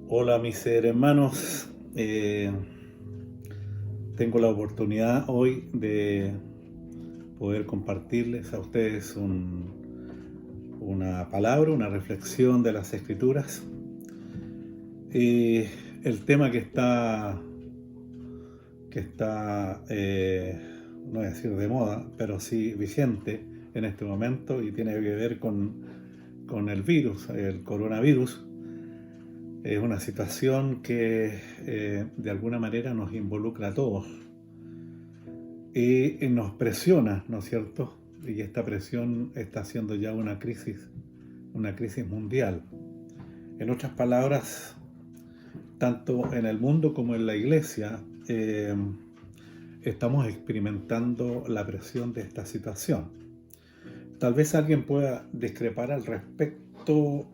Hola mis hermanos, tengo la oportunidad hoy de poder compartirles a ustedes una palabra, una reflexión de las Escrituras. Y el tema que está, no voy a decir de moda, pero sí vigente en este momento y tiene que ver con el virus, el coronavirus. Es una situación que de alguna manera nos involucra a todos y nos presiona, ¿no es cierto? Y esta presión está haciendo ya una crisis mundial. En otras palabras, tanto en el mundo como en la iglesia estamos experimentando la presión de esta situación. Tal vez alguien pueda discrepar al respecto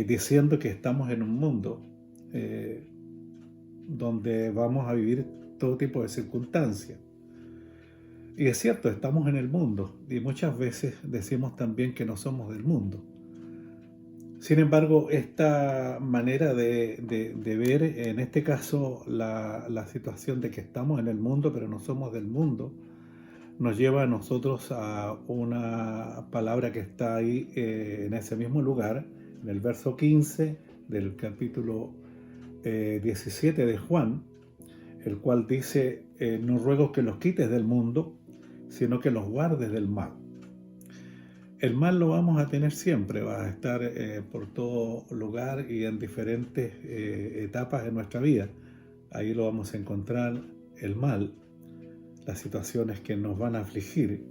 diciendo que estamos en un mundo donde vamos a vivir todo tipo de circunstancias. Y es cierto, estamos en el mundo y muchas veces decimos también que no somos del mundo. Sin embargo, esta manera de ver, en este caso, la situación de que estamos en el mundo pero no somos del mundo, nos lleva a nosotros a una palabra que está ahí en ese mismo lugar, en el verso 15 del capítulo 17 de Juan, el cual dice, no ruego que los quites del mundo, sino que los guardes del mal. El mal lo vamos a tener siempre, va a estar por todo lugar y en diferentes etapas de nuestra vida. Ahí lo vamos a encontrar, el mal, las situaciones que nos van a afligir.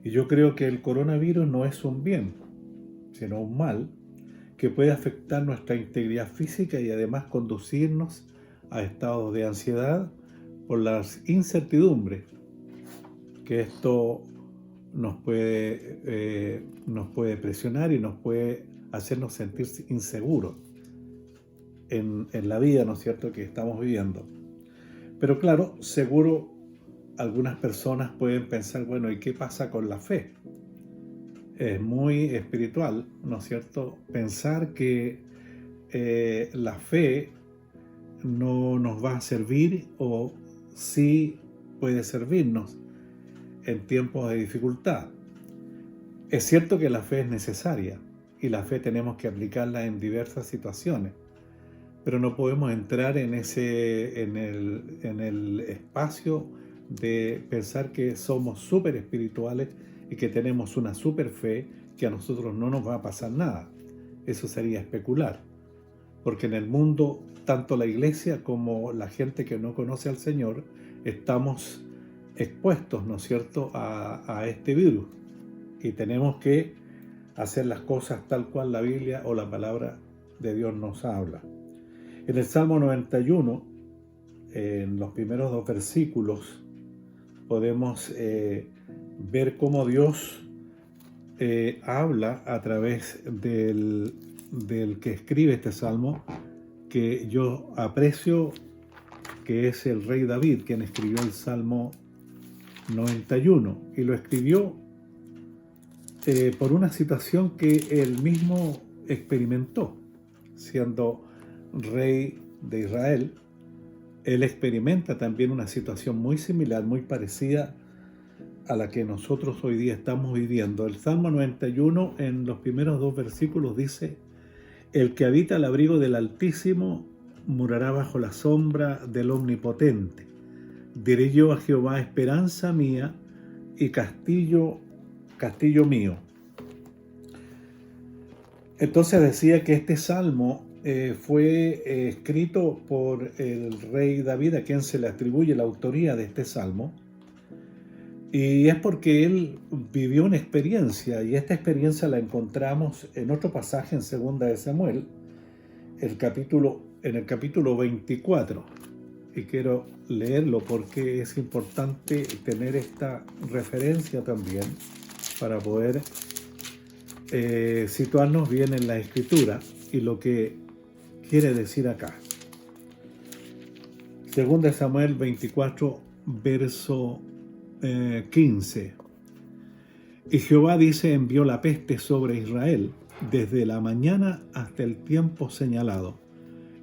Y yo creo que el coronavirus no es un bien, sino un mal que puede afectar nuestra integridad física y además conducirnos a estados de ansiedad por las incertidumbres que esto nos puede presionar y nos puede hacernos sentir inseguros en la vida, ¿no es cierto?, que estamos viviendo. Pero claro, seguro algunas personas pueden pensar, bueno, ¿y qué pasa con la fe? Es muy espiritual, ¿no es cierto?, pensar que la fe no nos va a servir o sí puede servirnos en tiempos de dificultad. Es cierto que la fe es necesaria y la fe tenemos que aplicarla en diversas situaciones, pero no podemos entrar en el espacio de pensar que somos súper espirituales y que tenemos una súper fe, que a nosotros no nos va a pasar nada. Eso sería especular, porque en el mundo, tanto la iglesia como la gente que no conoce al Señor, estamos expuestos, ¿no es cierto?, a este virus, y tenemos que hacer las cosas tal cual la Biblia o la palabra de Dios nos habla. En el Salmo 91, en los primeros 2 versículos, podemos ver cómo Dios habla a través del que escribe este salmo, que yo aprecio, que es el rey David, quien escribió el Salmo 91, y lo escribió por una situación que él mismo experimentó. Siendo rey de Israel, él experimenta también una situación muy similar, muy parecida a la que nosotros hoy día estamos viviendo. El Salmo 91, en los primeros 2 versículos, dice: el que habita al abrigo del Altísimo morará bajo la sombra del Omnipotente. Diré yo a Jehová, esperanza mía y castillo mío. Entonces decía que este salmo fue escrito por el rey David, a quien se le atribuye la autoría de este salmo, y es porque él vivió una experiencia, y esta experiencia la encontramos en otro pasaje en 2 de Samuel, en el capítulo 24, y quiero leerlo porque es importante tener esta referencia también para poder situarnos bien en la escritura y lo que quiere decir acá. 2 de Samuel 24, verso 15. Y Jehová, dice, envió la peste sobre Israel, desde la mañana hasta el tiempo señalado.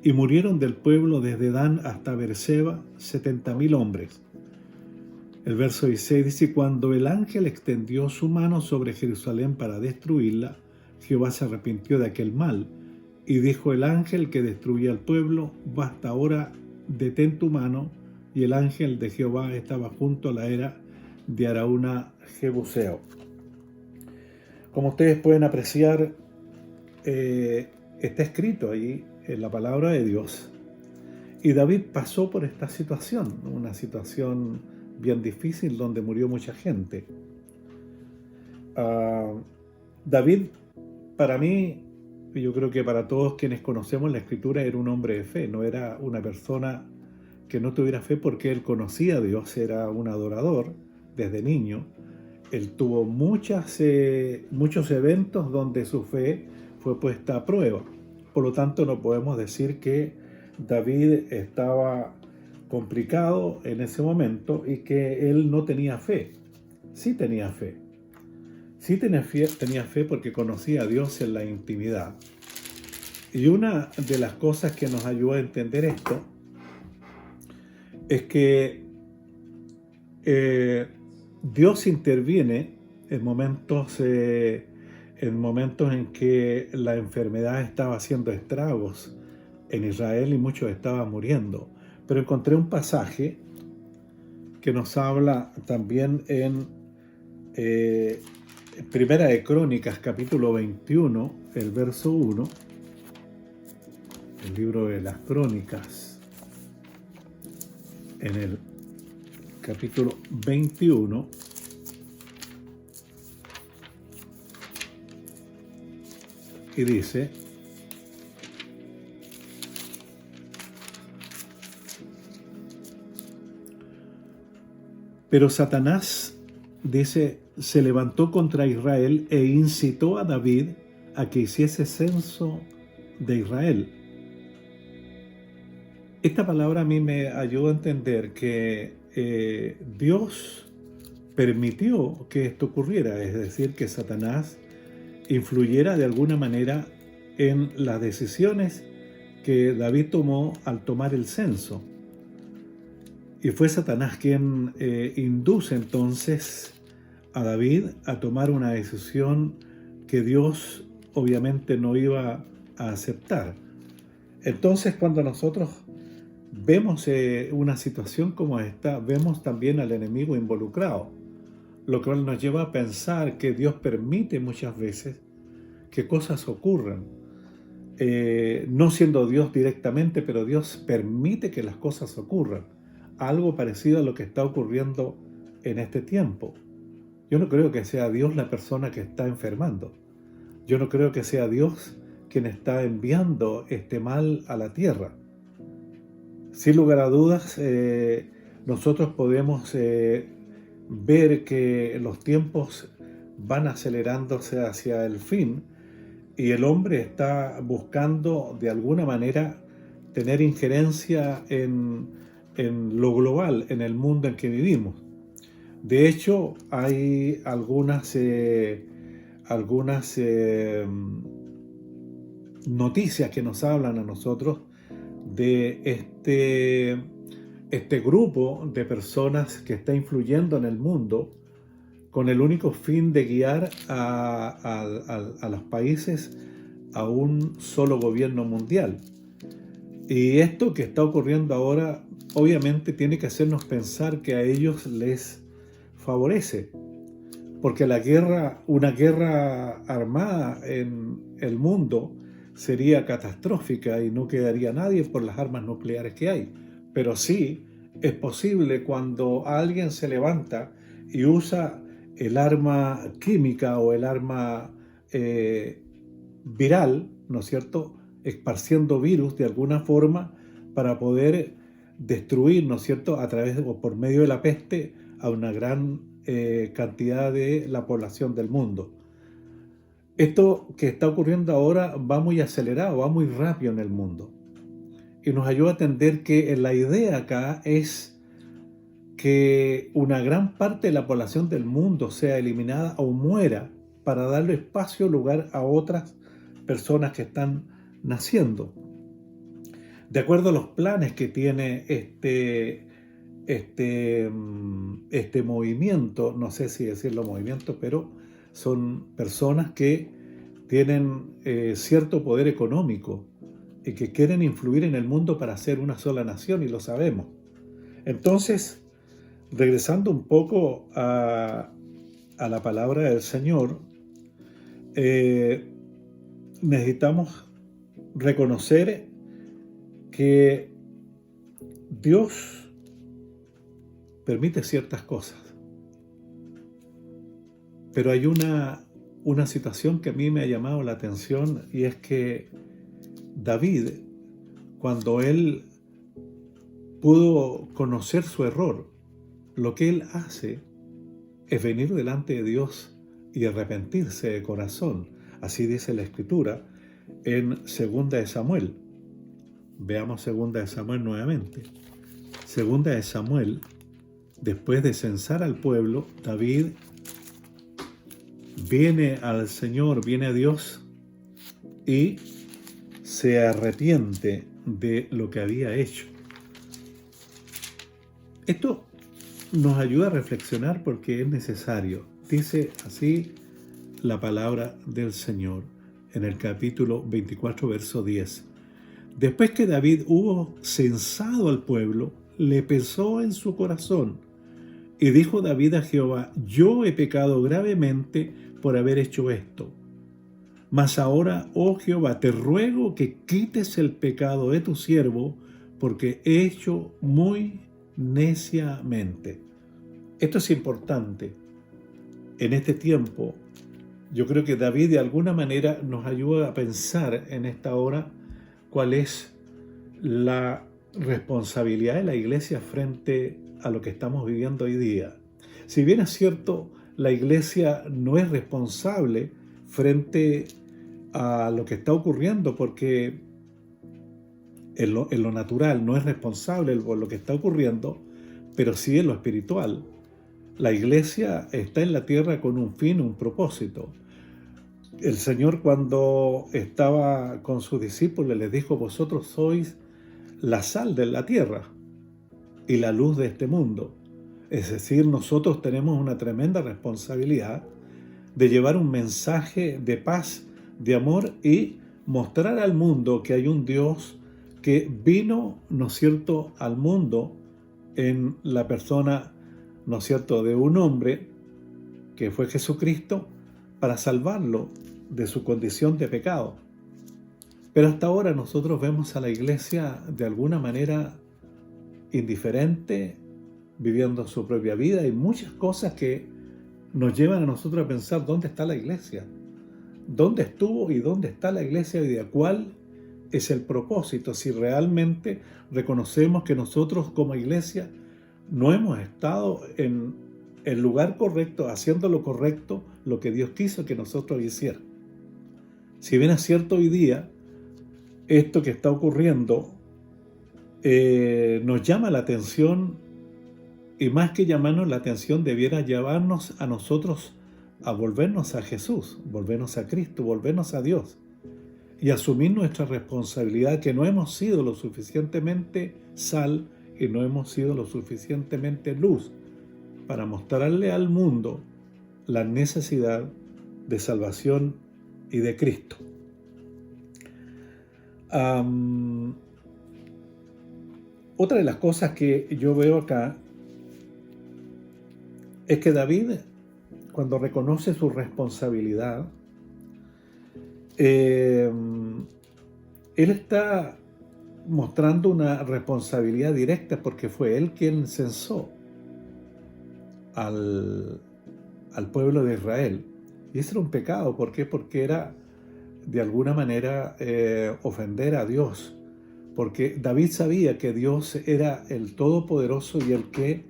Y murieron del pueblo desde Dan hasta Beerseba 70.000 hombres. El verso 16 dice: cuando el ángel extendió su mano sobre Jerusalén para destruirla, Jehová se arrepintió de aquel mal. Y dijo el ángel que destruía al pueblo: basta ahora, detén tu mano. Y el ángel de Jehová estaba junto a la era de Araúna Jebuseo. Como ustedes pueden apreciar, está escrito ahí en la palabra de Dios. Y David pasó por esta situación, una situación bien difícil donde murió mucha gente. David, para mí, y yo creo que para todos quienes conocemos la Escritura, era un hombre de fe, no era una persona que no tuviera fe porque él conocía a Dios, era un adorador desde niño. Él tuvo muchos eventos donde su fe fue puesta a prueba. Por lo tanto, no podemos decir que David estaba complicado en ese momento y que él no tenía fe. Sí tenía fe. Sí tenía fe porque conocía a Dios en la intimidad. Y una de las cosas que nos ayuda a entender esto es que Dios interviene en momentos en que la enfermedad estaba haciendo estragos en Israel y muchos estaban muriendo. Pero encontré un pasaje que nos habla también en Primera de Crónicas, capítulo 21, el verso 1, el libro de las Crónicas, en el capítulo 21, y dice: pero Satanás, dice, se levantó contra Israel e incitó a David a que hiciese censo de Israel. Esta palabra a mí me ayuda a entender que Dios permitió que esto ocurriera, es decir, que Satanás influyera de alguna manera en las decisiones que David tomó al tomar el censo. Y fue Satanás quien induce entonces a David a tomar una decisión que Dios obviamente no iba a aceptar. Entonces, cuando nosotros vemos una situación como esta, vemos también al enemigo involucrado, lo cual nos lleva a pensar que Dios permite muchas veces que cosas ocurran. No siendo Dios directamente, pero Dios permite que las cosas ocurran. Algo parecido a lo que está ocurriendo en este tiempo. Yo no creo que sea Dios la persona que está enfermando. Yo no creo que sea Dios quien está enviando este mal a la tierra. Sin lugar a dudas, nosotros podemos ver que los tiempos van acelerándose hacia el fin y el hombre está buscando de alguna manera tener injerencia en lo global, en el mundo en que vivimos. De hecho, hay algunas noticias que nos hablan a nosotros de este grupo de personas que está influyendo en el mundo con el único fin de guiar a los países a un solo gobierno mundial. Y esto que está ocurriendo ahora obviamente tiene que hacernos pensar que a ellos les favorece, porque una guerra armada en el mundo sería catastrófica y no quedaría nadie por las armas nucleares que hay. Pero sí es posible cuando alguien se levanta y usa el arma química o el arma viral, ¿no es cierto?, esparciendo virus de alguna forma para poder destruir, ¿no es cierto?, a través o por medio de la peste a una gran cantidad de la población del mundo. Esto que está ocurriendo ahora va muy acelerado, va muy rápido en el mundo. Y nos ayuda a entender que la idea acá es que una gran parte de la población del mundo sea eliminada o muera para darle espacio, lugar a otras personas que están naciendo. De acuerdo a los planes que tiene este movimiento, no sé si decirlo movimiento, pero son personas que tienen cierto poder económico y que quieren influir en el mundo para hacer una sola nación, y lo sabemos. Entonces, regresando un poco a la palabra del Señor, necesitamos reconocer que Dios permite ciertas cosas, pero hay una situación que a mí me ha llamado la atención, y es que David, cuando él pudo conocer su error, lo que él hace es venir delante de Dios y arrepentirse de corazón. Así dice la Escritura en 2 de Samuel. Veamos 2 de Samuel nuevamente. 2 de Samuel, después de censar al pueblo, David viene al Señor, viene a Dios y se arrepiente de lo que había hecho. Esto nos ayuda a reflexionar porque es necesario. Dice así la palabra del Señor en el capítulo 24, verso 10. Después que David hubo censado al pueblo, le pesó en su corazón. Y dijo David a Jehová: yo he pecado gravemente por haber hecho esto. Mas ahora, oh Jehová, te ruego que quites el pecado de tu siervo, porque he hecho muy neciamente. Esto es importante. En este tiempo, yo creo que David de alguna manera nos ayuda a pensar en esta hora cuál es la responsabilidad de la iglesia frente a lo que estamos viviendo hoy día. Si bien es cierto, la iglesia no es responsable frente a lo que está ocurriendo, porque en lo natural no es responsable por lo que está ocurriendo, pero sí en lo espiritual. La iglesia está en la tierra con un fin, un propósito. El Señor, cuando estaba con sus discípulos, les dijo: vosotros sois la sal de la tierra y la luz de este mundo. Es decir, nosotros tenemos una tremenda responsabilidad de llevar un mensaje de paz, de amor, y mostrar al mundo que hay un Dios que vino, ¿no es cierto?, al mundo en la persona, ¿no es cierto?, de un hombre que fue Jesucristo, para salvarlo de su condición de pecado. Pero hasta ahora nosotros vemos a la iglesia de alguna manera indiferente, viviendo su propia vida, y muchas cosas que nos llevan a nosotros a pensar: ¿dónde está la iglesia? ¿Dónde estuvo y dónde está la iglesia hoy día? ¿Cuál es el propósito? Si realmente reconocemos que nosotros como iglesia no hemos estado en el lugar correcto, haciendo lo correcto, lo que Dios quiso que nosotros hiciéramos. Si bien es cierto, hoy día esto que está ocurriendo nos llama la atención, y más que llamarnos la atención, debiera llevarnos a nosotros a volvernos a Jesús, volvernos a Cristo, volvernos a Dios y asumir nuestra responsabilidad, que no hemos sido lo suficientemente sal y no hemos sido lo suficientemente luz para mostrarle al mundo la necesidad de salvación y de Cristo. Otra de las cosas que yo veo acá es que David, cuando reconoce su responsabilidad, él está mostrando una responsabilidad directa, porque fue él quien censó al pueblo de Israel. Y ese era un pecado. ¿Por qué? Porque era de alguna manera ofender a Dios. Porque David sabía que Dios era el Todopoderoso y el que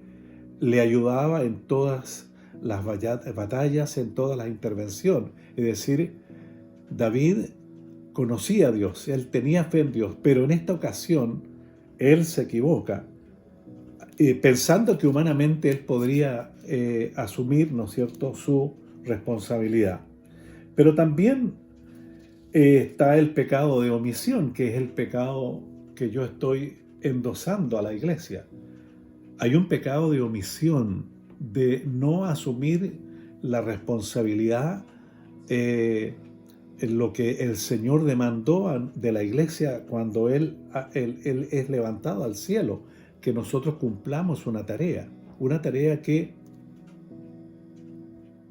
le ayudaba en todas las batallas, en todas las intervenciones. Es decir, David conocía a Dios, él tenía fe en Dios, pero en esta ocasión él se equivoca, pensando que humanamente él podría asumir, ¿no es cierto?, su responsabilidad. Pero también está el pecado de omisión, que es el pecado que yo estoy endosando a la iglesia. Hay un pecado de omisión, de no asumir la responsabilidad en lo que el Señor demandó de la iglesia cuando Él es levantado al cielo, que nosotros cumplamos una tarea que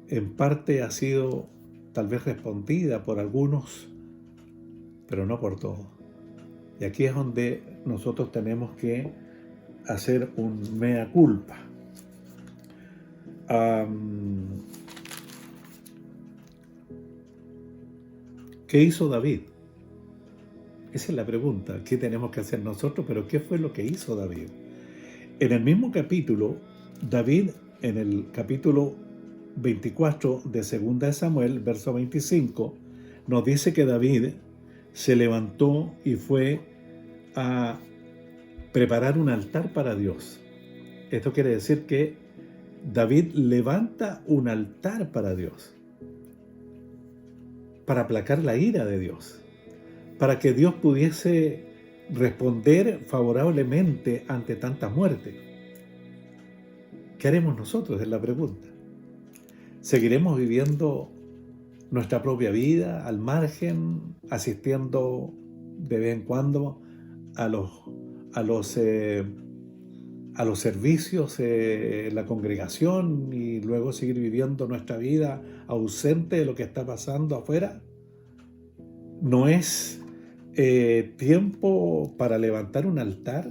en parte ha sido tal vez respondida por algunos, pero no por todos. Y aquí es donde nosotros tenemos que hacer un mea culpa. ¿Qué hizo David? Esa es la pregunta. ¿Qué tenemos que hacer nosotros? Pero ¿qué fue lo que hizo David? En el mismo capítulo, David, en el capítulo 24 de 2 de Samuel, verso 25, nos dice que David se levantó y fue a preparar un altar para Dios. Esto quiere decir que David levanta un altar para Dios, para aplacar la ira de Dios, para que Dios pudiese responder favorablemente ante tanta muerte. ¿Qué haremos nosotros? Es la pregunta. ¿Seguiremos viviendo nuestra propia vida al margen, asistiendo de vez en cuando a los servicios en la congregación y luego seguir viviendo nuestra vida ausente de lo que está pasando afuera? ¿No es tiempo para levantar un altar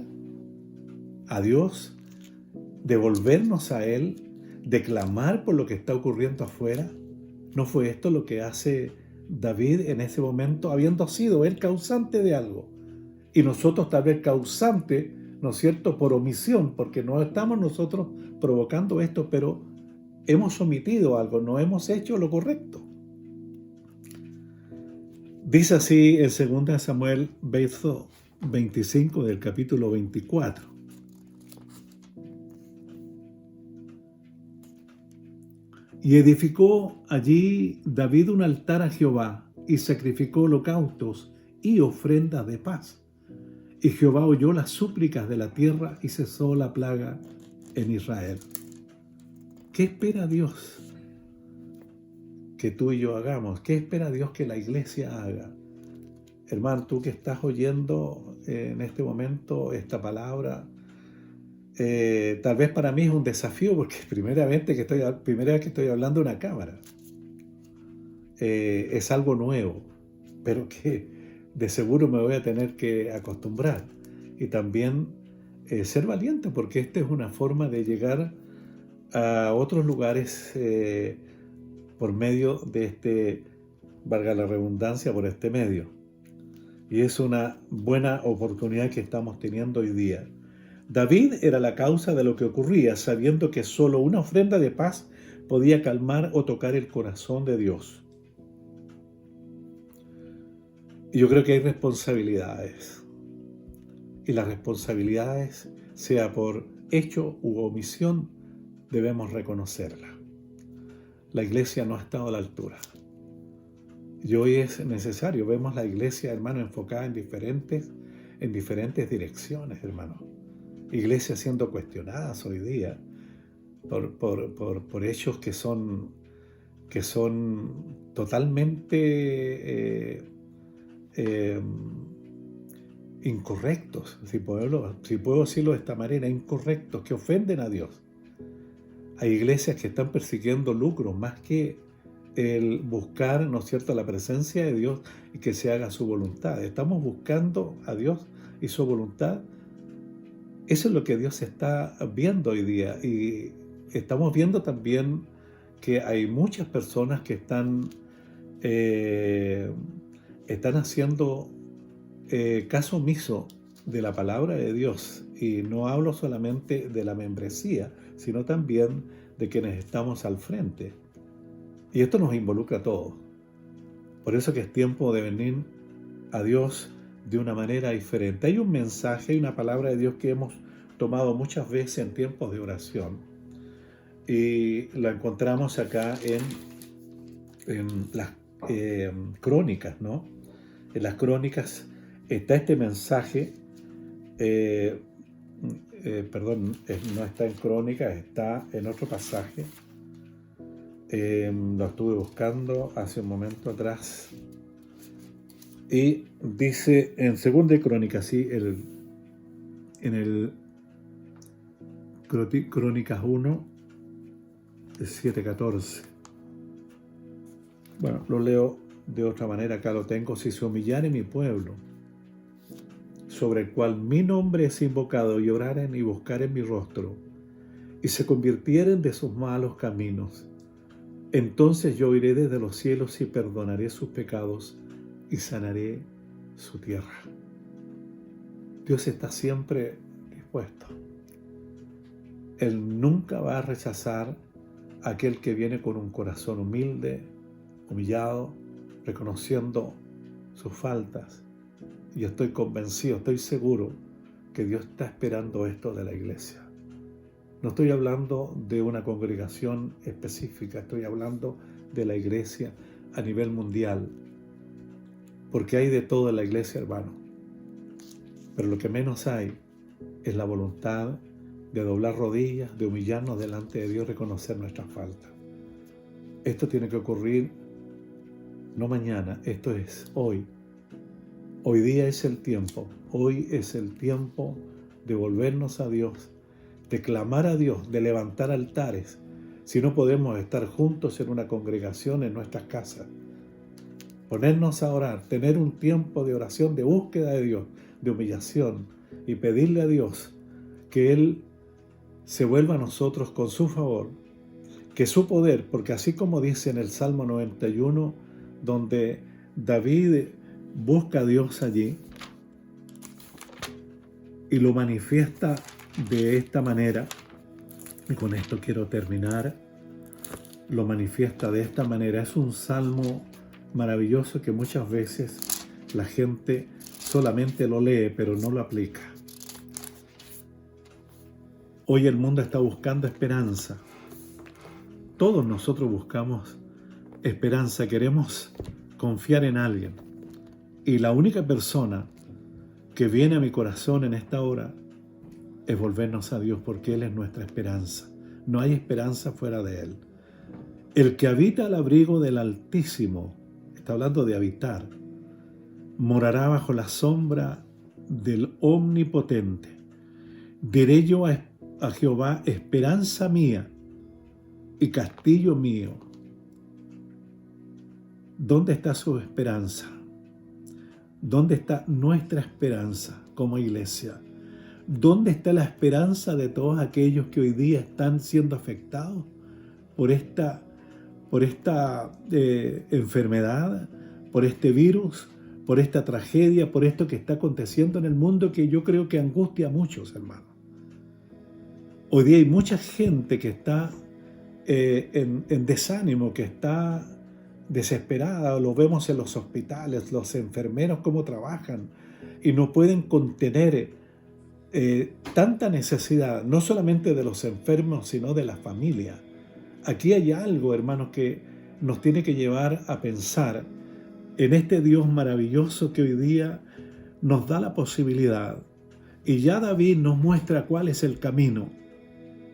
a Dios, devolvernos a Él, de clamar por lo que está ocurriendo afuera? ¿No fue esto lo que hace David en ese momento, habiendo sido él causante de algo? Y nosotros tal vez causante, ¿no es cierto?, por omisión, porque no estamos nosotros provocando esto, pero hemos omitido algo, no hemos hecho lo correcto. Dice así en 2 Samuel, verso 25 del capítulo 24. Y edificó allí David un altar a Jehová, y sacrificó holocaustos y ofrendas de paz. Y Jehová oyó las súplicas de la tierra y cesó la plaga en Israel. ¿Qué espera Dios que tú y yo hagamos? ¿Qué espera Dios que la iglesia haga? Hermano, tú que estás oyendo en este momento esta palabra, tal vez para mí es un desafío porque primera vez que estoy hablando en una cámara. Es algo nuevo, pero que de seguro me voy a tener que acostumbrar. Y también ser valiente, porque esta es una forma de llegar a otros lugares por medio de este, valga la redundancia, por este medio. Y es una buena oportunidad que estamos teniendo hoy día. David era la causa de lo que ocurría, sabiendo que solo una ofrenda de paz podía calmar o tocar el corazón de Dios. Y yo creo que hay responsabilidades. Y las responsabilidades, sea por hecho u omisión, debemos reconocerlas. La iglesia no ha estado a la altura. Y hoy es necesario. Vemos la iglesia, hermano, enfocada en diferentes direcciones, hermano. Iglesias siendo cuestionadas hoy día por hechos que son totalmente incorrectos, si puedo decirlo de esta manera, incorrectos, que ofenden a Dios. Hay iglesias que están persiguiendo lucros más que el buscar, ¿no es cierto?, la presencia de Dios y que se haga su voluntad. Estamos buscando a Dios y su voluntad. Eso es lo que Dios está viendo hoy día. Y estamos viendo también que hay muchas personas que están haciendo caso omiso de la palabra de Dios. Y no hablo solamente de la membresía, sino también de quienes estamos al frente. Y esto nos involucra a todos. Por eso que es tiempo de venir a Dios de una manera diferente. Hay un mensaje, hay una palabra de Dios que hemos tomado muchas veces en tiempos de oración. Y la encontramos acá en las crónicas, ¿no? En las crónicas está este mensaje, no está en crónicas, está en otro pasaje. Lo estuve buscando hace un momento atrás. Y dice en 2 Crónicas, ¿sí? En el Crónicas 1, 7:14. Bueno, lo leo de otra manera, acá lo tengo. Si se humillare mi pueblo, sobre el cual mi nombre es invocado, y oraren y buscaren mi rostro, y se convirtieren de sus malos caminos, entonces yo iré desde los cielos y perdonaré sus pecados y sanaré su tierra. Dios está siempre dispuesto. Él nunca va a rechazar a aquel que viene con un corazón humilde, humillado, reconociendo sus faltas. Y yo estoy convencido, estoy seguro que Dios está esperando esto de la iglesia. No estoy hablando de una congregación específica, estoy hablando de la iglesia a nivel mundial. Porque hay de todo en la iglesia, hermano. Pero lo que menos hay es la voluntad de doblar rodillas, de humillarnos delante de Dios, reconocer nuestras faltas. Esto tiene que ocurrir no mañana, esto es hoy. Hoy día es el tiempo. Hoy es el tiempo de volvernos a Dios, de clamar a Dios, de levantar altares. Si no podemos estar juntos en una congregación en nuestras casas, ponernos a orar, tener un tiempo de oración, de búsqueda de Dios, de humillación, y pedirle a Dios que Él se vuelva a nosotros con su favor, que su poder, porque así como dice en el Salmo 91, donde David busca a Dios allí y lo manifiesta de esta manera, y con esto quiero terminar, lo manifiesta de esta manera. Es un salmo maravilloso que muchas veces la gente solamente lo lee, pero no lo aplica. Hoy el mundo está buscando esperanza. Todos nosotros buscamos esperanza, queremos confiar en alguien. Y la única persona que viene a mi corazón en esta hora es volvernos a Dios, porque Él es nuestra esperanza. No hay esperanza fuera de Él. El que habita al abrigo del Altísimo, está hablando de habitar, morará bajo la sombra del Omnipotente. Diré yo a Jehová, esperanza mía y castillo mío. ¿Dónde está su esperanza? ¿Dónde está nuestra esperanza como iglesia? ¿Dónde está la esperanza de todos aquellos que hoy día están siendo afectados por esta enfermedad, por este virus, por esta tragedia, por esto que está aconteciendo en el mundo, que yo creo que angustia a muchos, hermanos? Hoy día hay mucha gente que está en desánimo, que está desesperada. Lo vemos en los hospitales, los enfermeros cómo trabajan y no pueden contener tanta necesidad, no solamente de los enfermos, sino de la familia. Aquí hay algo, hermanos, que nos tiene que llevar a pensar en este Dios maravilloso que hoy día nos da la posibilidad. Y ya David nos muestra cuál es el camino.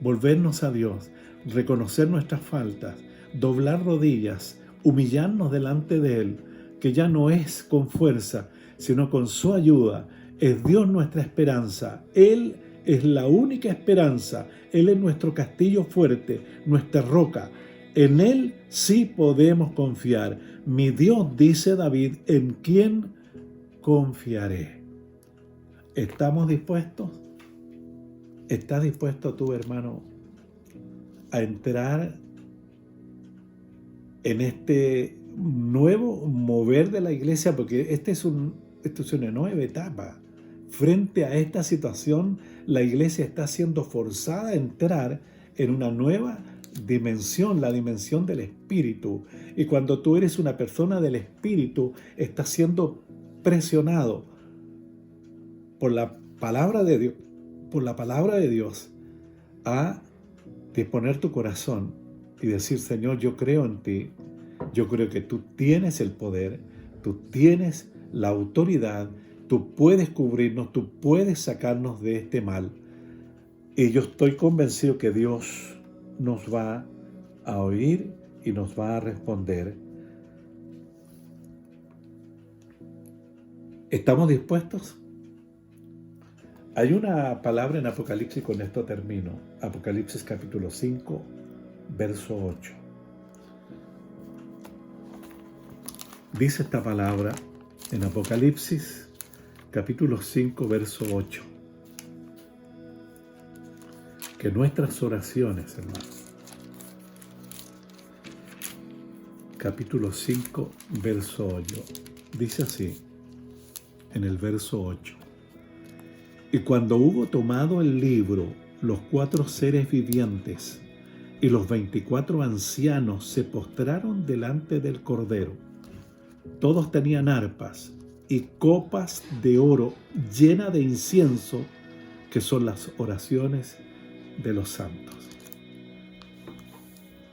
Volvernos a Dios, reconocer nuestras faltas, doblar rodillas, humillarnos delante de Él, que ya no es con fuerza, sino con su ayuda. Es Dios nuestra esperanza. Él es la única esperanza. Él es nuestro castillo fuerte, nuestra roca. En Él sí podemos confiar. Mi Dios, dice David, ¿en quién confiaré? ¿Estamos dispuestos? ¿Estás dispuesto tú, hermano, a entrar en este nuevo mover de la iglesia? Porque esto es una nueva etapa. Frente a esta situación, la iglesia está siendo forzada a entrar en una nueva dimensión, la dimensión del Espíritu. Y cuando tú eres una persona del Espíritu, estás siendo presionado por la palabra de Dios, a disponer tu corazón y decir: Señor, yo creo en ti, yo creo que tú tienes el poder, tú tienes la autoridad, tú puedes cubrirnos, tú puedes sacarnos de este mal. Y yo estoy convencido que Dios nos va a oír y nos va a responder. ¿Estamos dispuestos? Hay una palabra en Apocalipsis, con esto termino. Apocalipsis capítulo 5, verso 8. Dice esta palabra en Apocalipsis capítulo 5, verso 8. Que nuestras oraciones, hermanos. Capítulo 5, verso 8. Dice así, en el verso 8. Y cuando hubo tomado el libro, los 4 seres vivientes y los 24 ancianos se postraron delante del Cordero. Todos tenían arpas y copas de oro llenas de incienso, que son las oraciones de los santos.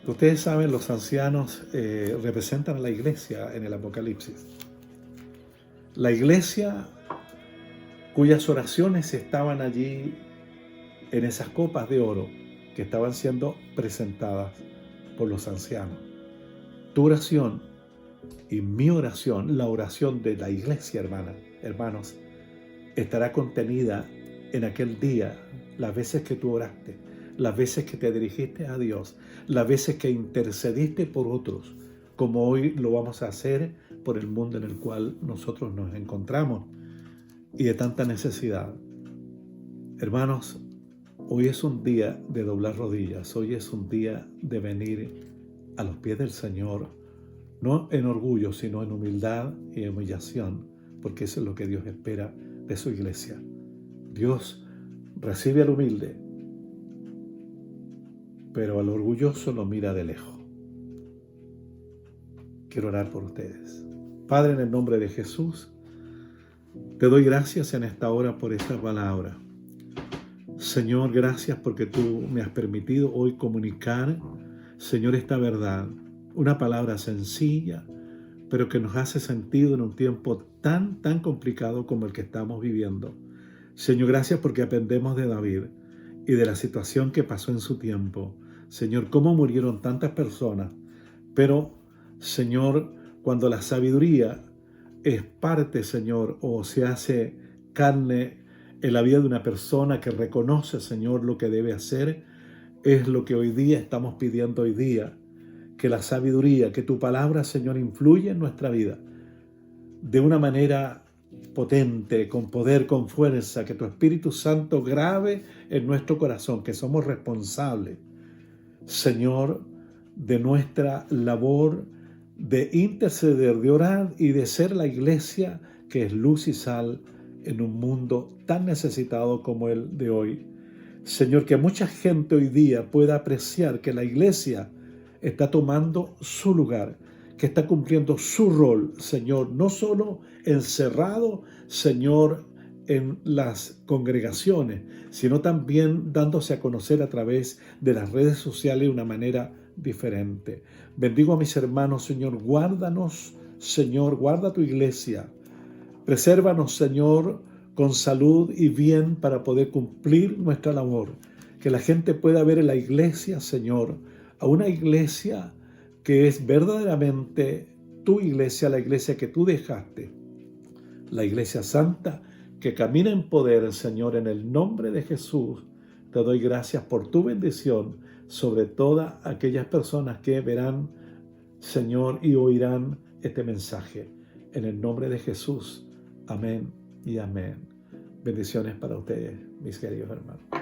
Ustedes saben, los ancianos representan a la iglesia en el Apocalipsis. La iglesia cuyas oraciones estaban allí en esas copas de oro que estaban siendo presentadas por los ancianos. Tu oración y mi oración, la oración de la iglesia, hermanos, estará contenida en aquel día, las veces que tú oraste, las veces que te dirigiste a Dios, las veces que intercediste por otros, como hoy lo vamos a hacer por el mundo en el cual nosotros nos encontramos y de tanta necesidad. Hermanos, hoy es un día de doblar rodillas, hoy es un día de venir a los pies del Señor, no en orgullo, sino en humildad y humillación, porque eso es lo que Dios espera de su iglesia. Dios recibe al humilde, pero al orgulloso lo mira de lejos. Quiero orar por ustedes. Padre, en el nombre de Jesús, te doy gracias en esta hora por esta palabra. Señor, gracias porque tú me has permitido hoy comunicar, Señor, esta verdad. Una palabra sencilla, pero que nos hace sentido en un tiempo tan complicado como el que estamos viviendo. Señor, gracias porque aprendemos de David y de la situación que pasó en su tiempo. Señor, cómo murieron tantas personas. Pero, Señor, cuando la sabiduría es parte, Señor, o se hace carne en la vida de una persona que reconoce, Señor, lo que debe hacer, es lo que hoy día estamos pidiendo hoy día. Que la sabiduría, que tu palabra, Señor, influya en nuestra vida de una manera potente, con poder, con fuerza, que tu Espíritu Santo grave en nuestro corazón, que somos responsables, Señor, de nuestra labor de interceder, de orar y de ser la iglesia que es luz y sal en un mundo tan necesitado como el de hoy. Señor, que mucha gente hoy día pueda apreciar que la iglesia está tomando su lugar, que está cumpliendo su rol, Señor, no solo encerrado, Señor, en las congregaciones, sino también dándose a conocer a través de las redes sociales de una manera diferente. Bendigo a mis hermanos, Señor, guárdanos, Señor, guarda tu iglesia, presérvanos, Señor, con salud y bien para poder cumplir nuestra labor, que la gente pueda ver en la iglesia, Señor, a una iglesia que es verdaderamente tu iglesia, la iglesia que tú dejaste, la iglesia santa que camina en poder, Señor, en el nombre de Jesús. Te doy gracias por tu bendición sobre todas aquellas personas que verán, Señor, y oirán este mensaje. En el nombre de Jesús. Amén y amén. Bendiciones para ustedes, mis queridos hermanos.